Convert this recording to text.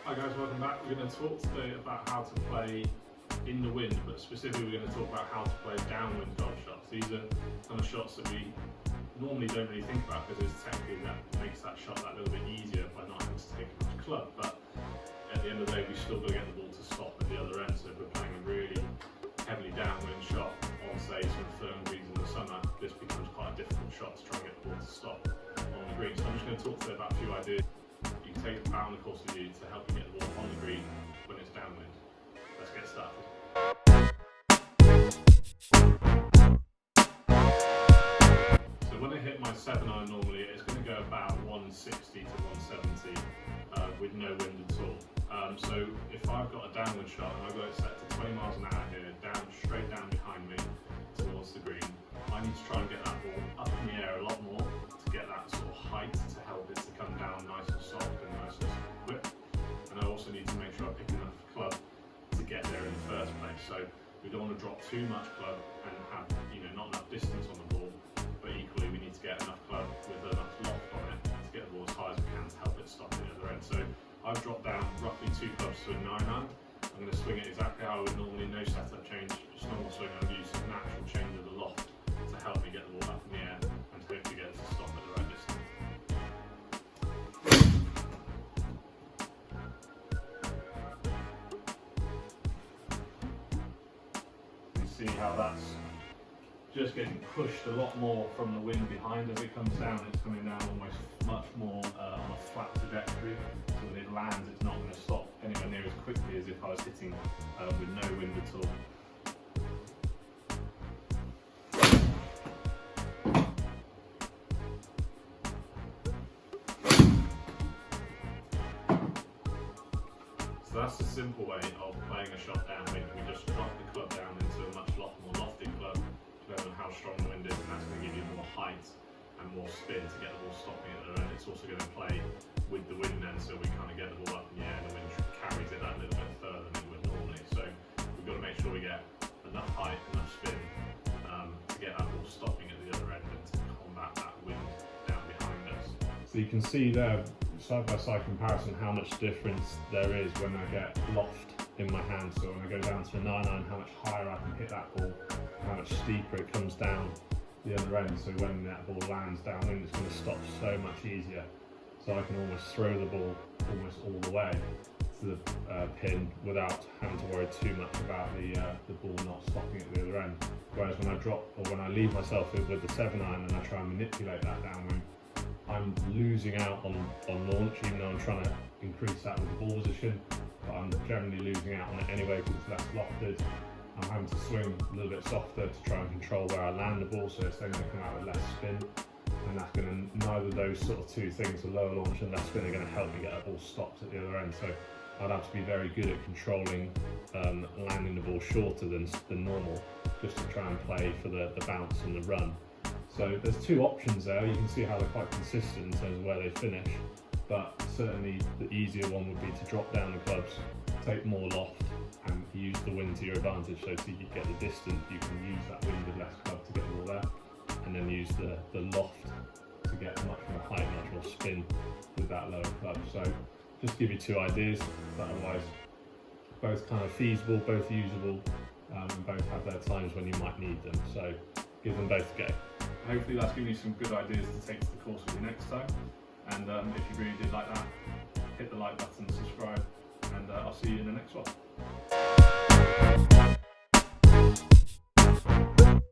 Hi guys, welcome back. We're going to talk today about how to play in the wind, but specifically we're going to talk about how to play downwind golf shots. These are kind of shots that we normally don't really think about because it's technically that makes that shot that little bit easier by not having to take much club, but at the end of the day we've still got to get the ball to stop at the other end. So if we're playing a really heavily downwind shot on say some firm greens in the summer, this becomes quite a difficult shot to try and get the ball to stop on the green. So I'm just going to talk today about a few ideas you can take about in the course of the year to help you get the ball on the green when it's downwind. Let's get started. So when I hit my 7-iron normally, it's going to go about 160 to 170 with no wind at all. So if I've got a downwind shot and I've got it set to 20 miles an hour here, straight down behind me towards the green, I need to try and get that ball up in the air a lot more to get that sort of height to help it to come down nice and soft and nice and whip. And I also need to make sure I pick enough club to get there in the first place. So we don't want to drop too much club and have not enough distance on the ball, but equally we need to get enough club with enough loft on it to get the ball as high as we can to help it stop at the other end. So I've dropped down roughly 2 clubs to a 9-iron. I'm going to swing it exactly how I would normally, no setup change, just normal swing. I'm going to use a natural change of the loft to help me get the ball up in the air and hopefully get it to stop at the right distance. You see how that's just getting pushed a lot more from the wind behind as it comes down. It's coming down almost much more on a flat trajectory, so when it lands it's not going to stop anywhere near as quickly as if I was hitting with no wind at all. So that's the simple way of playing a shot downwind. We just drop the club down into a much more lofted club, depending on how strong the wind is, and that's going to give you more height and more spin to get the ball stopping at the end. It's also going to play with the wind then, so we kind of get the ball up in the air and the wind carries it that little bit further than it would normally. So we've got to make sure we get enough height, enough spin to get that ball stopping at the other end and to combat that wind down behind us. So you can see there, side by side comparison, how much difference there is when I get loft in my hand. So when I go down to a 9-iron, how much higher I can hit that ball, how much steeper it comes down the other end. So when that ball lands downwind, it's going to stop so much easier. So I can almost throw the ball almost all the way to the pin without having to worry too much about the ball not stopping at the other end. Whereas when I drop, or when I leave myself with the 7-iron and I try and manipulate that downwind, I'm losing out on launch, even though I'm trying to increase that with the ball position, but I'm generally losing out on it anyway because it's less lofted. I'm having to swing a little bit softer to try and control where I land the ball, so it's then going to come out with less spin, and that's going to, neither of those sort of two things, the lower launch and less spin, are going to help me get that ball stopped at the other end. So I'd have to be very good at controlling landing the ball shorter than normal, just to try and play for the bounce and the run. So there's 2 options there. You can see how they're quite consistent in terms of where they finish, but certainly the easier one would be to drop down the clubs, take more loft and use the wind to your advantage. So to get the distance, you can use that wind with less club to get the ball there, and then use the loft to get much more height, much more spin with that lower club. So just to give you 2 ideas, but otherwise both kind of feasible, both usable, and both have their times when you might need them. So give them both a go. Hopefully that's given you some good ideas to take to the course with you next time. And if you really did like that, hit the like button, subscribe, and I'll see you in the next one.